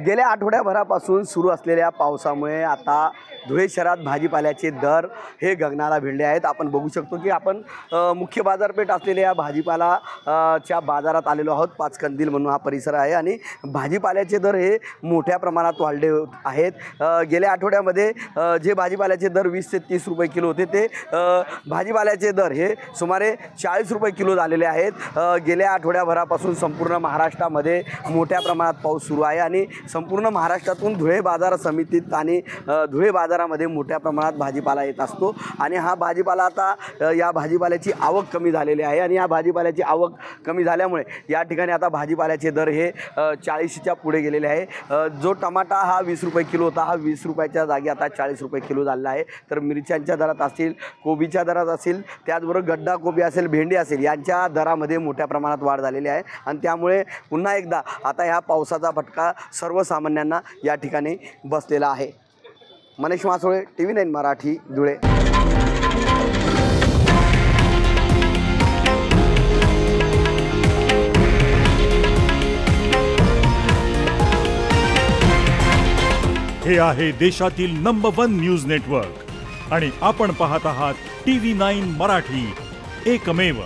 गेल्या आठवड्याभरापासून सुरू असलेल्या पावसामुळे आता धुळे शहरात भाजीपाल्याचे दर हे गगनाला भिडले आहेत। आपण बघू शकतो की आपण मुख्य बाजारपेठ असलेल्या भाजीपाला च्या बाजारात आलेलो आहोत। पाचकंदील म्हणून हा परिसर आहे आणि भाजीपाल्याचे दर हे मोठ्या प्रमाणात वाढले आहेत। गेल्या आठवड्यामध्ये जे भाजीपाल्याचे दर 20 ते 30 रुपये किलो होते ते भाजीपाल्याचे दर हे सुमारे 40 रुपये किलो झालेले आहेत। गेल्या आठवड्याभरापासून संपूर्ण महाराष्ट्रामध्ये मोठ्या प्रमाणात पाऊस सुरू आहे आणि संपूर्ण महाराष्ट्रातून धुळे बाजार समितीत आणि धुळे बाजारामध्ये मोठ्या प्रमाणात भाजीपाला येत असतो आणि हा भाजीपाला आता या भाजीपाल्याची आवक कमी झालेली आहे आणि या भाजीपाल्याची आवक कमी झाल्यामुळे या ठिकाणी आता भाजीपाल्याचे दर हे 40च्या पुढे गेलेले आहे। जो टमाटा हा 20 रुपये किलो होता हा 20 रुपयाच्या जागी आता 40 रुपये किलो झालेला आहे। तर मिरच्यांच्या दरात असतील, कोबीच्या दरात असेल, त्याचबरोबर गड्डा कोबी असेल, भेंडी असेल यांच्या दरामध्ये मोठ्या प्रमाणात वाढ झालेली आहे आणि त्यामुळे पुन्हा एकदा आता ह्या पावसाचा फटका सर्वसामान्यांना या ठिकाणी बसलेला आहे। मनीष मासोळे, TV9 मराठी, धुळे। हे आहे देशातील नंबर 1 न्यूज नेटवर्क आणि आपण पाहत आहात TV9 मराठी, एकमेव।